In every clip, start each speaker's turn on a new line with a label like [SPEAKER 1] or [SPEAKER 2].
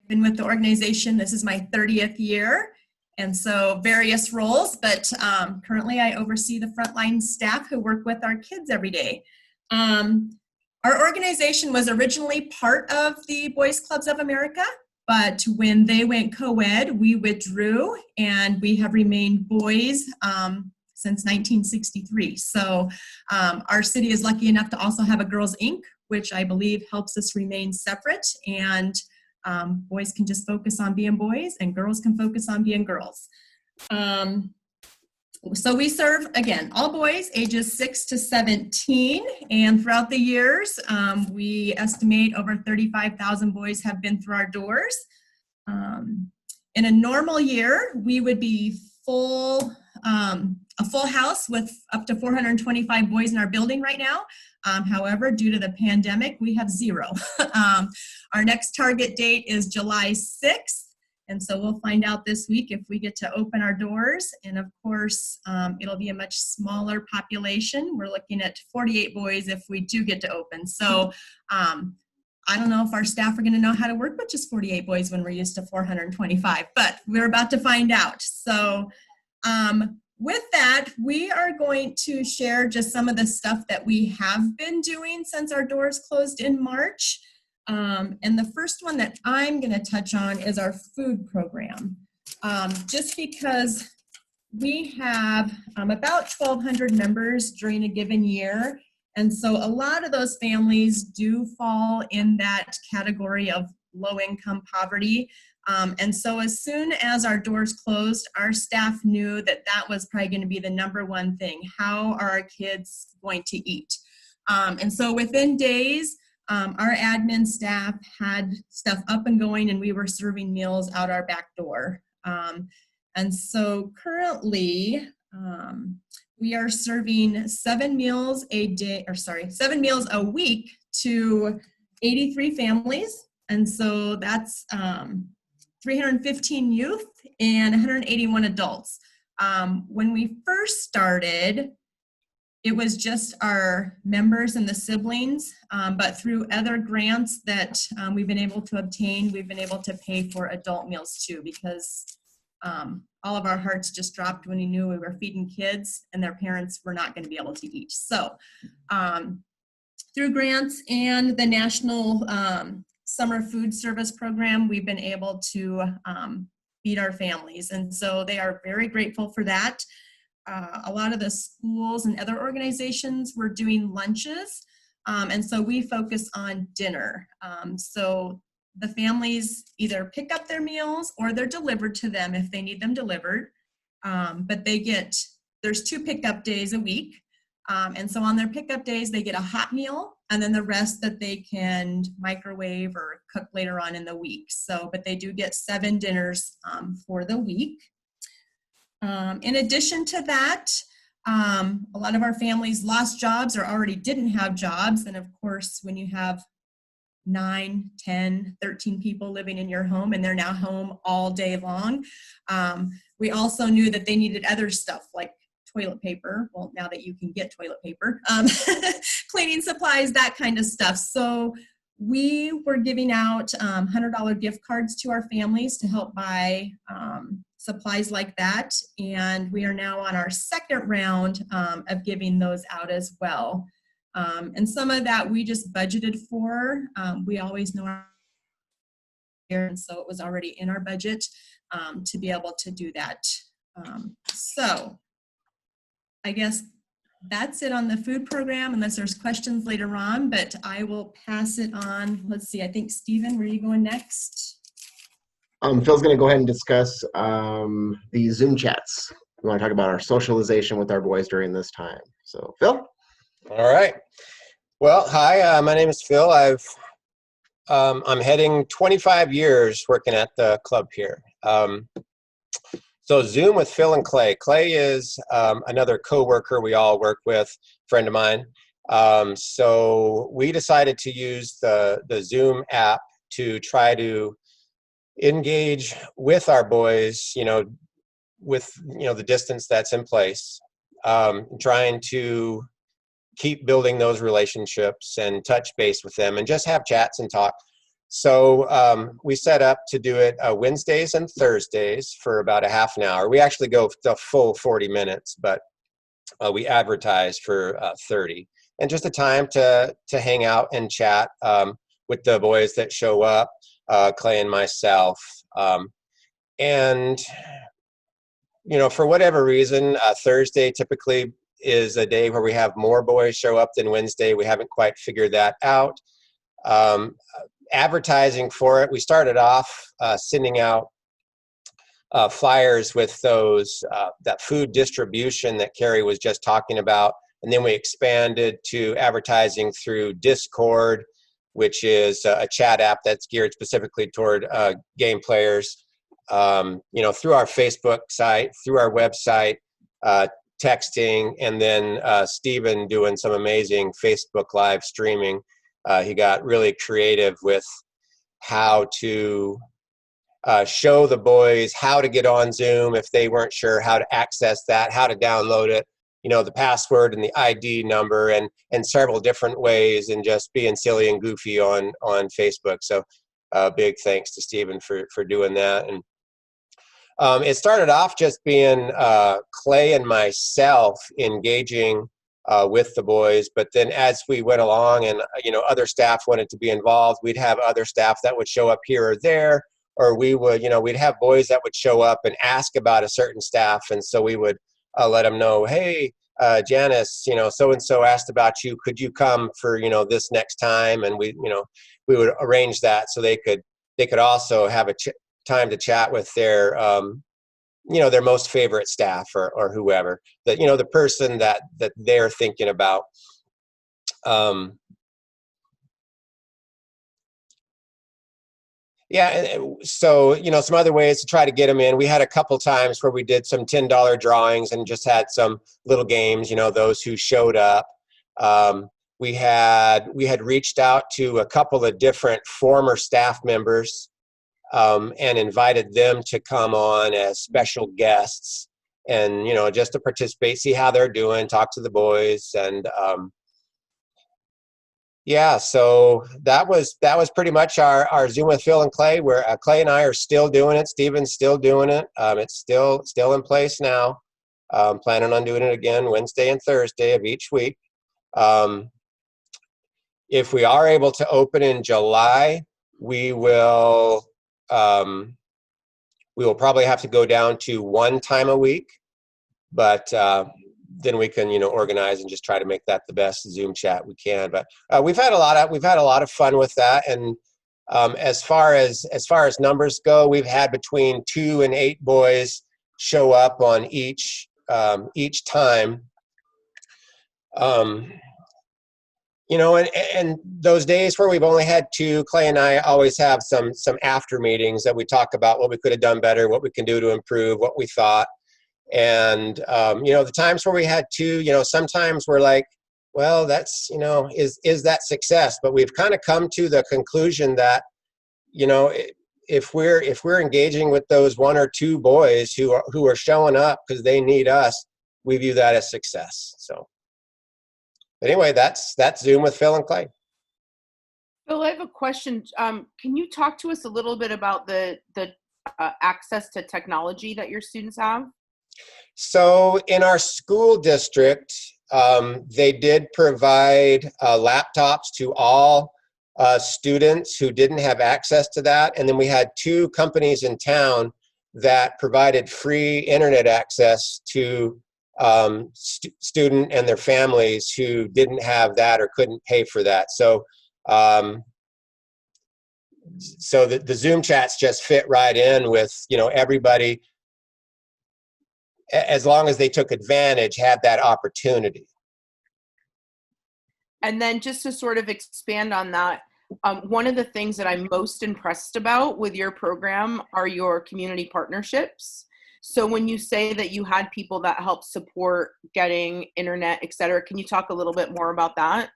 [SPEAKER 1] been with the organization. This is my 30th year, and so various roles, but currently I oversee the frontline staff who work with our kids every day. Our organization was originally part of the Boys Clubs of America, but when they went co-ed, we withdrew, and we have remained boys since 1963. So our city is lucky enough to also have a Girls Inc., which I believe helps us remain separate, and boys can just focus on being boys and girls can focus on being girls. So we serve, again, all boys ages 6 to 17, and throughout the years, we estimate over 35,000 boys have been through our doors. In a normal year, we would be a full house with up to 425 boys in our building right now. However, due to the pandemic, we have 0. Our next target date is July 6th. And so we'll find out this week if we get to open our doors. And of course, it'll be a much smaller population. We're looking at 48 boys if we do get to open. So I don't know if our staff are going to know how to work with just 48 boys when we're used to 425, but we're about to find out. So with that, we are going to share just some of the stuff that we have been doing since our doors closed in March. And the first one that I'm going to touch on is our food program. Just because we have about 1,200 members during a given year. And so a lot of those families do fall in that category of low-income poverty. And so as soon as our doors closed, our staff knew that that was probably going to be the number one thing. How are our kids going to eat? And so within days, our admin staff had stuff up and going, and we were serving meals out our back door. And so currently, we are serving 7 meals a week to 83 families. And so that's 315 youth and 181 adults. When we first started, it was just our members and the siblings, but through other grants that we've been able to obtain, we've been able to pay for adult meals too, because all of our hearts just dropped when we knew we were feeding kids and their parents were not going to be able to eat. So through grants and the National Summer Food Service Program, we've been able to feed our families. And so they are very grateful for that. A lot of the schools and other organizations were doing lunches. And so we focus on dinner. So the families either pick up their meals or they're delivered to them if they need them delivered. But there's 2 pickup days a week. And so on their pickup days, they get a hot meal, and then the rest that they can microwave or cook later on in the week. So, but they do get 7 dinners for the week. In addition to that, a lot of our families lost jobs or already didn't have jobs. And of course, when you have 9, 10, 13 people living in your home and they're now home all day long, we also knew that they needed other stuff like toilet paper. Well, now that you can get toilet paper, cleaning supplies, that kind of stuff. So we were giving out $100 gift cards to our families to help buy supplies like that. And we are now on our second round of giving those out as well. And some of that we just budgeted for. We always know our year, and so it was already in our budget to be able to do that. So I guess that's it on the food program, unless there's questions later on, but I will pass it on. Let's see, I think Stephen, where are you going next?
[SPEAKER 2] Phil's going to go ahead and discuss the Zoom chats. We want to talk about our socialization with our boys during this time. So, Phil?
[SPEAKER 3] All right. Well, hi, my name is Phil. I'm heading 25 years working at the club here. So Zoom with Phil and Clay. Clay is another coworker we all work with, friend of mine. So we decided to use the Zoom app to try to engage with our boys, with the distance that's in place, trying to keep building those relationships and touch base with them and just have chats and talk. So we set up to do it Wednesdays and Thursdays for about a half an hour. We actually go the full 40 minutes, but we advertise for 30. And just a time to hang out and chat with the boys that show up, Clay and myself. And, you know, for whatever reason, Thursday typically is a day where we have more boys show up than Wednesday. We haven't quite figured that out. Advertising for it, we started off sending out flyers with those that food distribution that Carri was just talking about, and then we expanded to advertising through Discord, which is a chat app that's geared specifically toward game players. You know, through our Facebook site, through our website, texting, and then Stephen doing some amazing Facebook live streaming. He got really creative with how to show the boys how to get on Zoom if they weren't sure how to access that, how to download it, you know, the password and the ID number, and several different ways, and just being silly and goofy on Facebook. So big thanks to Stephen for doing that. And it started off just being Clay and myself engaging with the boys, but then as we went along and, you know, other staff wanted to be involved, we'd have other staff that would show up here or there, or we would, you know, we'd have boys that would show up and ask about a certain staff, and so we would let them know, hey, Janice, you know, so-and-so asked about you, could you come for, you know, this next time? And we, you know, we would arrange that so they could also have a time to chat with their, you know, their most favorite staff or whoever, that, you know, the person that they're thinking about. Yeah, so, you know, some other ways to try to get them in. We had a couple times where we did some $10 drawings and just had some little games, you know, those who showed up. We had reached out to a couple of different former staff members and invited them to come on as special guests, and, you know, just to participate, see how they're doing, talk to the boys. And yeah, so that was pretty much our Zoom with Phil and Clay, where Clay and I are still doing it. Steven's still doing it. It's still in place now. Planning on doing it again Wednesday and Thursday of each week. If we are able to open in July, we will probably have to go down to one time a week, but then we can, you know, organize and just try to make that the best Zoom chat we can. But we've had a lot of fun with that. And as far as numbers go, we've had between 2 and 8 boys show up on each time. You know, and those days where we've only had 2, Clay and I always have some after meetings that we talk about what we could have done better, what we can do to improve, what we thought. And, you know, the times where we had 2, you know, sometimes we're like, well, that's, you know, is that success? But we've kind of come to the conclusion that, you know, if we're engaging with those 1 or 2 boys who are showing up because they need us, we view that as success. So anyway, that's Zoom with Phil and Clay.
[SPEAKER 4] Phil, I have a question. Can you talk to us a little bit about the access to technology that your students have?
[SPEAKER 3] So in our school district, they did provide laptops to all students who didn't have access to that. And then we had 2 companies in town that provided free internet access to student and their families who didn't have that or couldn't pay for that. So so the Zoom chats just fit right in with, you know, everybody, as long as they took advantage, had that opportunity.
[SPEAKER 4] And then just to sort of expand on that, one of the things that I'm most impressed about with your program are your community partnerships. So when you say that you had people that helped support getting internet, et cetera, can you talk a little bit more about that?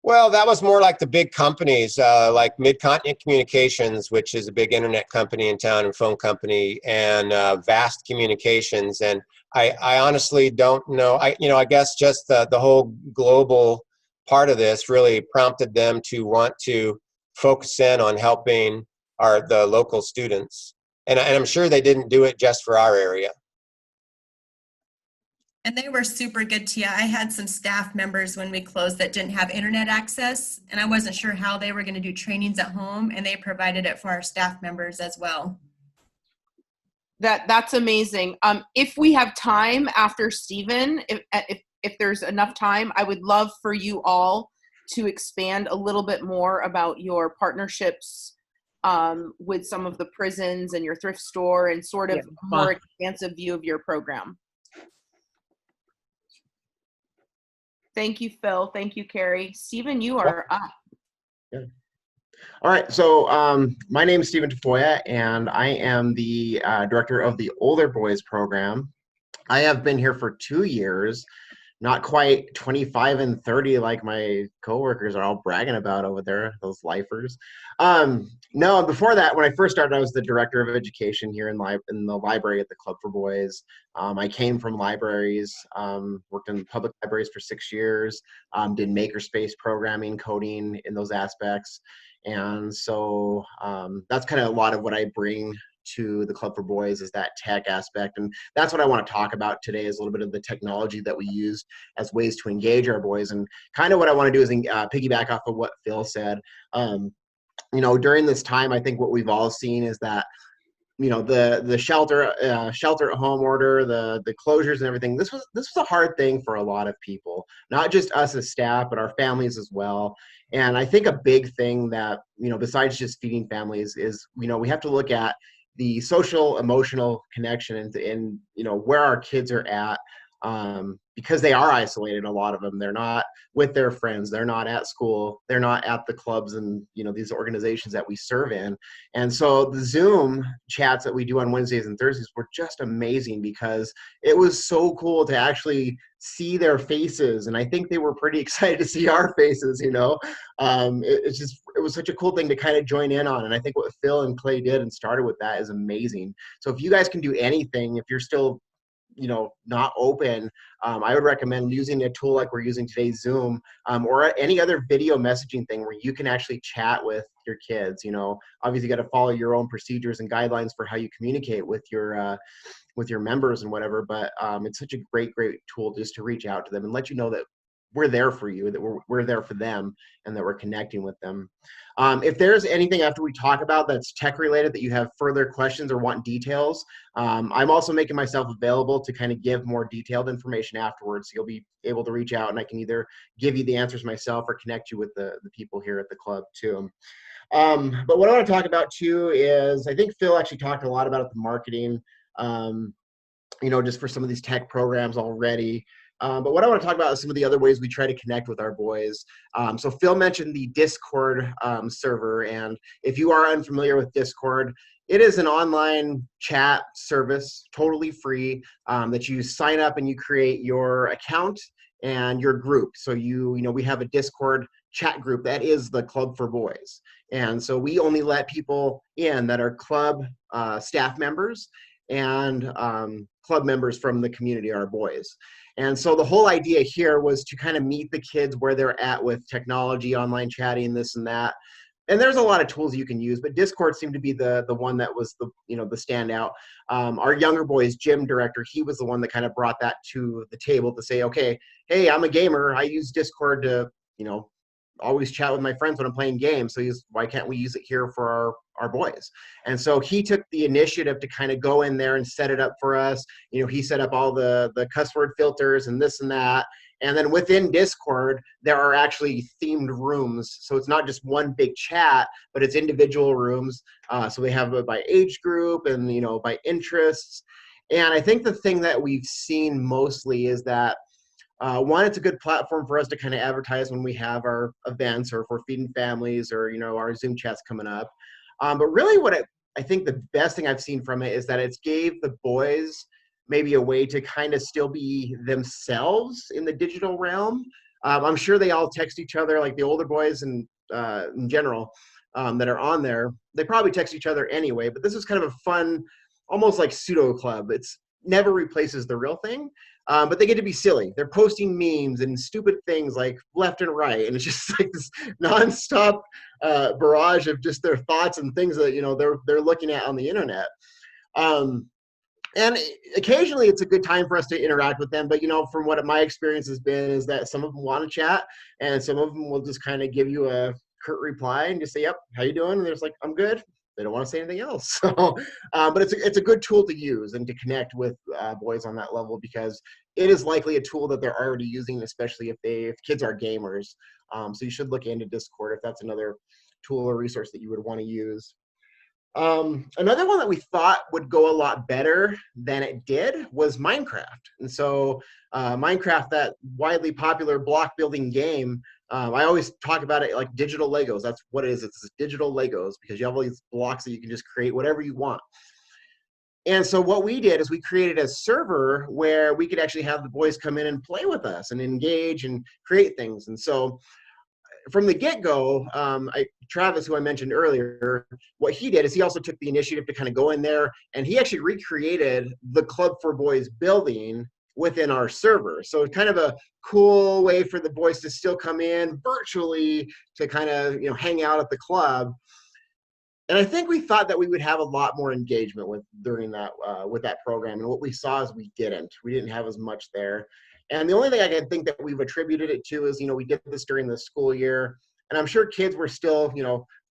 [SPEAKER 3] Well, that was more like the big companies, like Mid-Continent Communications, which is a big internet company in town and phone company, and Vast Communications. And I honestly don't know. I guess just the whole global part of this really prompted them to want to focus in on helping the local students. And I'm sure they didn't do it just for our area.
[SPEAKER 1] And they were super good to you. I had some staff members when we closed that didn't have internet access, and I wasn't sure how they were going to do trainings at home, and they provided it for our staff members as well.
[SPEAKER 4] That's amazing. If we have time after Stephen, if there's enough time, I would love for you all to expand a little bit more about your partnerships with some of the prisons and your thrift store, and sort of a more expansive view of your program. Thank you, Phil. Thank you, Carri. Stephen, you are up.
[SPEAKER 2] Yeah. All right, so my name is Stephen Tafoya, and I am the director of the Older Boys program. I have been here for 2 years, not quite 25 and 30 like my coworkers are all bragging about over there, those lifers. No, before that, when I first started, I was the director of education here in the library at the Club for Boys. I came from libraries, worked in public libraries for 6 years, did makerspace programming, coding in those aspects. And so that's kind of a lot of what I bring to the Club for Boys, is that tech aspect. And that's what I want to talk about today, is a little bit of the technology that we use as ways to engage our boys. And kind of what I want to do is piggyback off of what Phil said. You know, during this time, I think what we've all seen is that, you know, the shelter at home order, the closures and everything, this was a hard thing for a lot of people, not just us as staff, but our families as well. And I think a big thing that, you know, besides just feeding families is, you know, we have to look at the social emotional connection and you know, where our kids are at, because they are isolated. A lot of them, they're not with their friends, they're not at school, they're not at the clubs and, you know, these organizations that we serve in. And so the Zoom chats that we do on Wednesdays and Thursdays were just amazing, because it was so cool to actually see their faces, and I think they were pretty excited to see our faces, you know. It was such a cool thing to kind of join in on, and I think what Phil and Clay did and started with that is amazing. So if you guys can do anything, if you're still, you know, not open, I would recommend using a tool like we're using today, Zoom, or any other video messaging thing where you can actually chat with your kids. You know, obviously you got to follow your own procedures and guidelines for how you communicate with your members and whatever, but it's such a great tool just to reach out to them and let you know that we're there for you, that we're there for them, and that we're connecting with them. If there's anything after we talk about that's tech related that you have further questions or want details, I'm also making myself available to kind of give more detailed information afterwards. So you'll be able to reach out, and I can either give you the answers myself or connect you with the people here at the club too. But what I want to talk about too is, I think Phil actually talked a lot about the marketing, you know, just for some of these tech programs already. But what I want to talk about is some of the other ways we try to connect with our boys. So Phil mentioned the Discord server, and if you are unfamiliar with Discord, it is an online chat service, totally free, that you sign up and you create your account and your group. So you know, we have a Discord chat group that is the Club for Boys. And so we only let people in that are club staff members and club members from the community, our boys. And so the whole idea here was to kind of meet the kids where they're at with technology, online chatting, this and that. And there's a lot of tools you can use, but Discord seemed to be the one that was the, you know, the standout. Our younger boys gym director, he was the one that kind of brought that to the table to say, okay, hey, I'm a gamer, I use Discord to, you know, always chat with my friends when I'm playing games. So why can't we use it here for our boys? And so he took the initiative to kind of go in there and set it up for us. You know, he set up all the cuss word filters and this and that. And then within Discord, there are actually themed rooms. So it's not just one big chat, but it's individual rooms. So we have it by age group and, you know, by interests. And I think the thing that we've seen mostly is that one, it's a good platform for us to kind of advertise when we have our events, or if we're feeding families, or, you know, our Zoom chats coming up. But really what I think the best thing I've seen from it is that it's gave the boys maybe a way to kind of still be themselves in the digital realm. I'm sure they all text each other, like the older boys and in general that are on there. They probably text each other anyway, but this is kind of a fun, almost like pseudo club. It's never replaces the real thing. but they get to be silly. They're posting memes and stupid things like left and right, and it's just like this nonstop barrage of just their thoughts and things that they're looking at on the internet. And occasionally it's a good time for us to interact with them, but from what my experience has been is that some of them want to chat, and some of them will just kind of give you a curt reply and just say, "Yep, how you doing?" And they're just like, "I'm good." They don't want to say anything else. So, but it's a good tool to use and to connect with boys on that level, because it is likely a tool that they're already using, especially if kids are gamers. So you should look into Discord if that's another tool or resource that you would want to use. Another one that we thought would go a lot better than it did was Minecraft. And so Minecraft, that widely popular block building game, I always talk about it like digital Legos. That's what it is. It's digital Legos, because you have all these blocks that you can just create whatever you want. And so what we did is we created a server where we could actually have the boys come in and play with us and engage and create things. And so from the get-go, Travis, who I mentioned earlier, what he did is he also took the initiative to kind of go in there, and he actually recreated the Club for Boys building within our server. So it's kind of a cool way for the boys to still come in virtually to kind of hang out at the club. And I think we thought that we would have a lot more engagement with that program, and what we saw is we didn't have as much there. And the only thing I can think that we've attributed it to is, we did this during the school year, and I'm sure kids were still,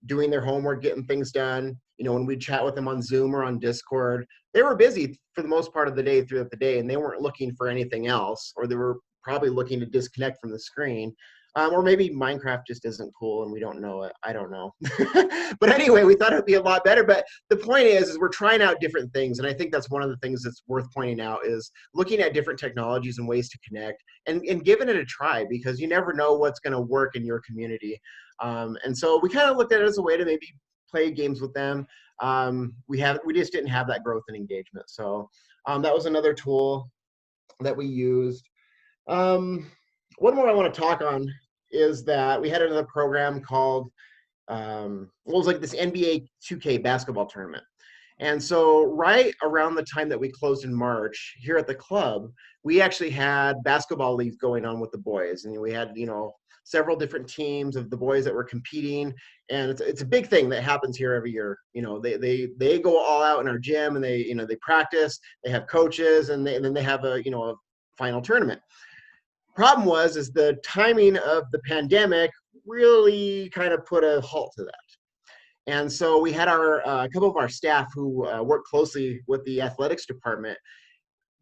[SPEAKER 2] doing their homework, getting things done. When we chat with them on Zoom or on Discord, they were busy for the most part of the day throughout the day, and they weren't looking for anything else, or they were probably looking to disconnect from the screen. Or maybe Minecraft just isn't cool and we don't know it. I don't know. But anyway, we thought it would be a lot better. But the point is we're trying out different things. And I think that's one of the things that's worth pointing out, is looking at different technologies and ways to connect and giving it a try, because you never know what's going to work in your community. And so we kind of looked at it as a way to maybe play games with them. We just didn't have that growth and engagement. So that was another tool that we used. One more I want to talk on is that we had another program called, it was like this NBA 2K basketball tournament. And so right around the time that we closed in March here at the club, we actually had basketball leagues going on with the boys. And we had, several different teams of the boys that were competing. And it's a big thing that happens here every year. They go all out in our gym, and they practice, they have coaches, and then they have a final tournament. Problem was the timing of the pandemic really kind of put a halt to that. And so we had a couple of our staff who work closely with the athletics department.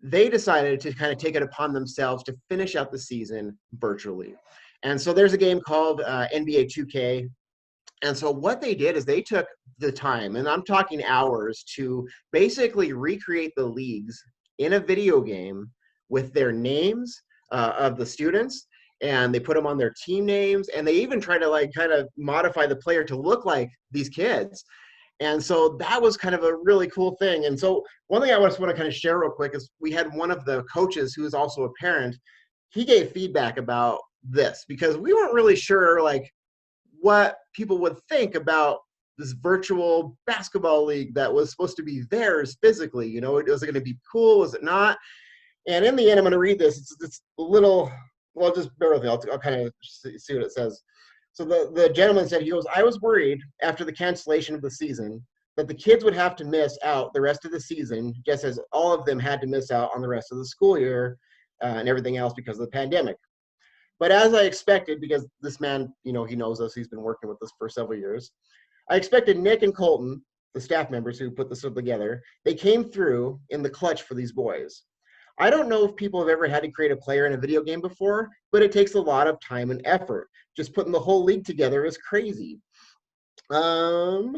[SPEAKER 2] They decided to kind of take it upon themselves to finish out the season virtually. And so there's a game called NBA 2K. And so what they did is they took the time, and I'm talking hours, to basically recreate the leagues in a video game with their names of the students, and they put them on their team names, and they even try to kind of modify the player to look like these kids. And so that was kind of a really cool thing. And so one thing I just want to kind of share real quick is we had one of the coaches who is also a parent. He gave feedback about this, because we weren't really sure what people would think about this virtual basketball league that was supposed to be theirs physically. Was it going to be cool? Was it not? And in the end, I'm going to read this. It's a little, well, just bear with me. I'll kind of see what it says. So the gentleman said, he goes, "I was worried after the cancellation of the season that the kids would have to miss out the rest of the season, just as all of them had to miss out on the rest of the school year and everything else because of the pandemic. But as I expected, because this man, he knows us, he's been working with us for several years, I expected Nick and Colton, the staff members who put this together, they came through in the clutch for these boys. I don't know if people have ever had to create a player in a video game before, but it takes a lot of time and effort. Just putting the whole league together is crazy." So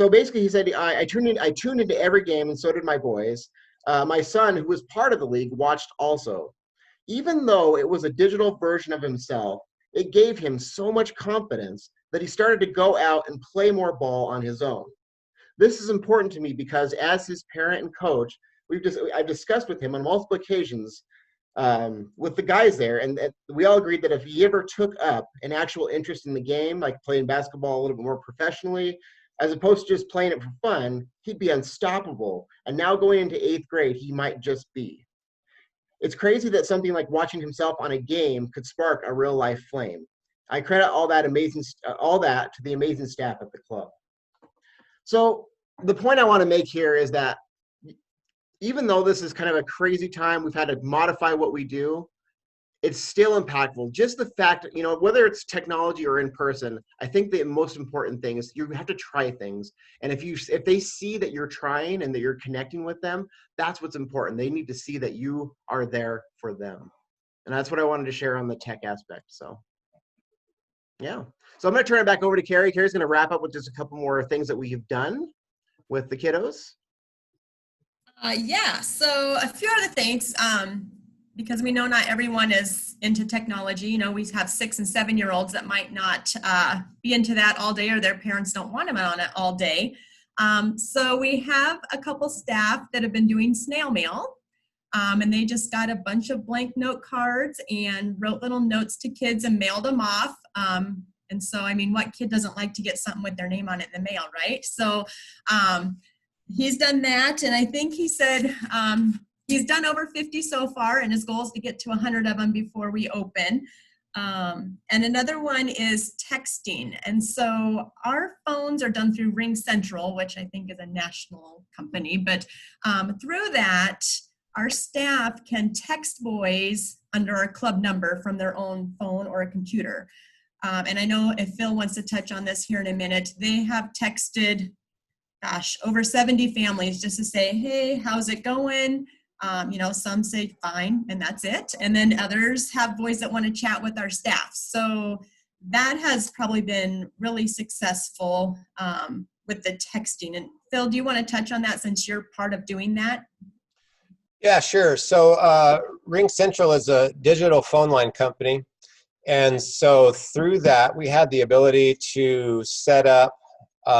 [SPEAKER 2] basically, he said, I tuned into every game, and so did my boys. My son, who was part of the league, watched also. Even though it was a digital version of himself, it gave him so much confidence that he started to go out and play more ball on his own. This is important to me because as his parent and coach, I've discussed with him on multiple occasions with the guys there, and we all agreed that if he ever took up an actual interest in the game, like playing basketball a little bit more professionally, as opposed to just playing it for fun, he'd be unstoppable. And now going into 8th grade, he might just be. It's crazy that something like watching himself on a game could spark a real life flame. I credit all that to the amazing staff at the club. So the point I want to make here is that even though this is kind of a crazy time, we've had to modify what we do, it's still impactful. Just the fact, you know, whether it's technology or in person, I think the most important thing is you have to try things. And if they see that you're trying and that you're connecting with them, that's what's important. They need to see that you are there for them. And that's what I wanted to share on the tech aspect. So, yeah. So I'm going to turn it back over to Carri. Carri's going to wrap up with just a couple more things that we have done with the kiddos.
[SPEAKER 1] Yeah, so a few other things, because we know not everyone is into technology. You know, we have 6 and 7-year-olds that might not be into that all day, or their parents don't want them on it all day. So we have a couple staff that have been doing snail mail, and they just got a bunch of blank note cards and wrote little notes to kids and mailed them off. And so, I mean, what kid doesn't like to get something with their name on it in the mail, right? So he's done that, and I think he said he's done over 50 so far, and his goal is to get to 100 of them before we open. And another one is texting. And so our phones are done through Ring Central, which I think is a national company, but through that, our staff can text boys under our club number from their own phone or a computer. And I know if Phil wants to touch on this here in a minute, they have texted, gosh, over 70 families just to say, hey, how's it going? You know, some say fine, and that's it. And then others have boys that want to chat with our staff. So that has probably been really successful with the texting. And Phil, do you want to touch on that since you're part of doing that?
[SPEAKER 3] Yeah, sure. So Ring Central is a digital phone line company. And so through that, we had the ability to set up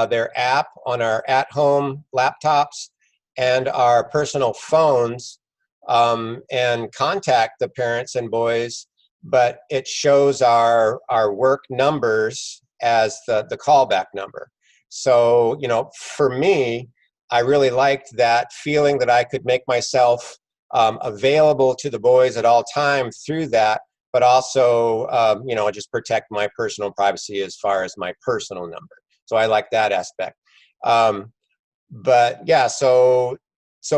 [SPEAKER 3] their app on our at-home laptops and our personal phones and contact the parents and boys, but it shows our work numbers as the callback number. So, you know, for me, I really liked that feeling that I could make myself available to the boys at all times through that, but also, you know, just protect my personal privacy as far as my personal number. So I like that aspect. But yeah, so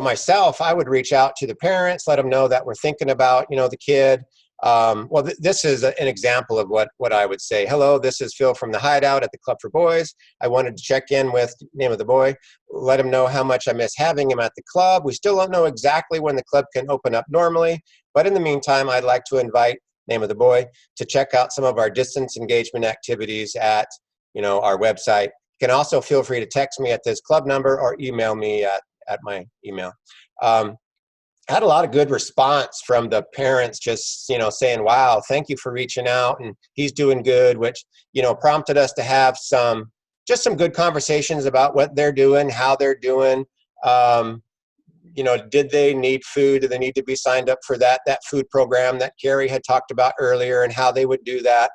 [SPEAKER 3] myself, I would reach out to the parents, let them know that we're thinking about, you know, the kid. Well, this is an example of what I would say. Hello, this is Phil from the Hideout at the Club for Boys. I wanted to check in with the name of the boy, let him know how much I miss having him at the club. We still don't know exactly when the club can open up normally, but in the meantime, I'd like to invite name of the boy to check out some of our distance engagement activities at, you know, our website. You can also feel free to text me at this club number or email me at my email. I had a lot of good response from the parents, just, you know, saying, wow, thank you for reaching out and he's doing good, which, you know, prompted us to have some good conversations about what they're doing, how they're doing. You know, did they need food? Do they need to be signed up for that food program that Carri had talked about earlier and how they would do that?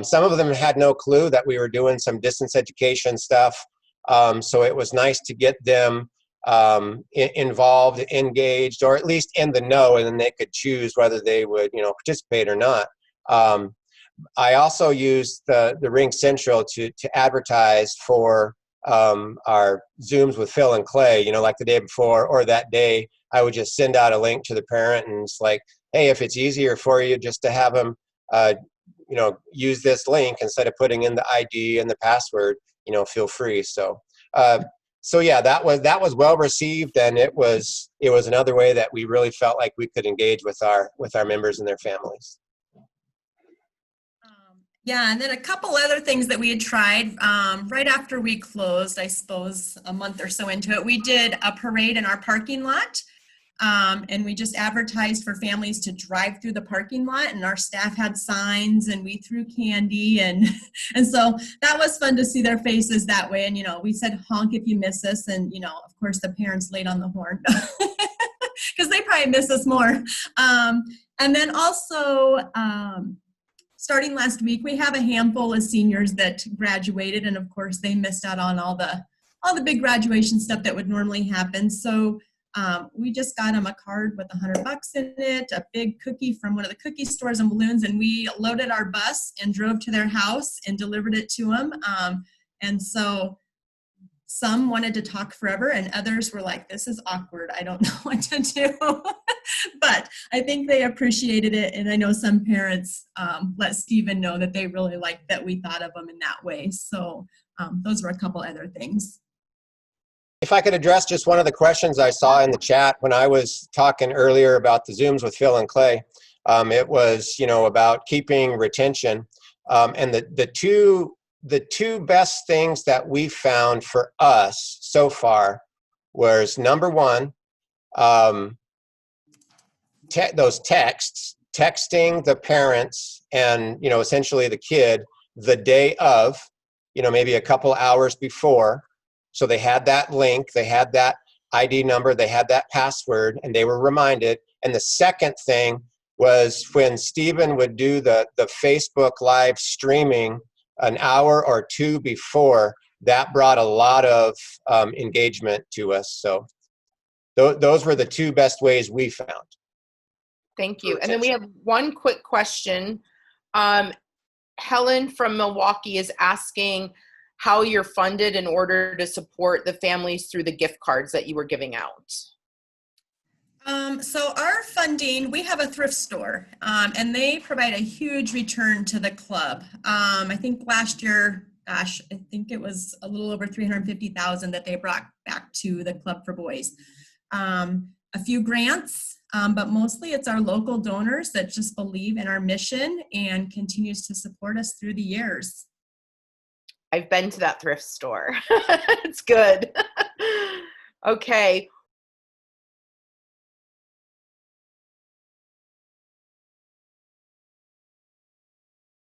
[SPEAKER 3] Some of them had no clue that we were doing some distance education stuff. So it was nice to get them involved, engaged, or at least in the know, and then they could choose whether they would, you know, participate or not. I also used the Ring Central to advertise for our Zooms with Phil and Clay, you know, like the day before or that day. I would just send out a link to the parent and it's like, hey, if it's easier for you just to have them, you know, use this link instead of putting in the ID and the password, you know, feel free. So yeah, that was well received, and it was another way that we really felt like we could engage with our members and their families.
[SPEAKER 1] Yeah, and then a couple other things that we had tried right after we closed, I suppose a month or so into it, we did a parade in our parking lot. And we just advertised for families to drive through the parking lot, and our staff had signs and we threw candy and so that was fun to see their faces that way. And, you know, we said honk if you miss us, and, you know, of course the parents laid on the horn because they probably miss us more. And then also, starting last week, we have a handful of seniors that graduated, and of course they missed out on all the big graduation stuff that would normally happen. So We just got them a card with $100 in it, a big cookie from one of the cookie stores, and balloons, and we loaded our bus and drove to their house and delivered it to them. And so some wanted to talk forever, and others were like, this is awkward, I don't know what to do. But I think they appreciated it, and I know some parents let Stephen know that they really liked that we thought of them in that way. So those were a couple other things.
[SPEAKER 3] If I could address just one of the questions I saw in the chat when I was talking earlier about the Zooms with Phil and Clay, it was, about keeping retention. And the two best things that we found for us so far was, number one, those texting the parents and, essentially the kid the day of, maybe a couple hours before. So they had that link, they had that ID number, they had that password, and they were reminded. And the second thing was when Stephen would do the Facebook live streaming an hour or two before, that brought a lot of engagement to us. So those were the two best ways we found.
[SPEAKER 4] Thank you. And then we have one quick question. Helen from Milwaukee is asking how you're funded in order to support the families through the gift cards that you were giving out.
[SPEAKER 1] So our funding, we have a thrift store, and they provide a huge return to the club. I think last year, I think it was a little over $350,000 that they brought back to the Club for Boys. A few grants, but mostly it's our local donors that just believe in our mission and continues to support us through the years.
[SPEAKER 4] I've been to that thrift store. It's good. Okay.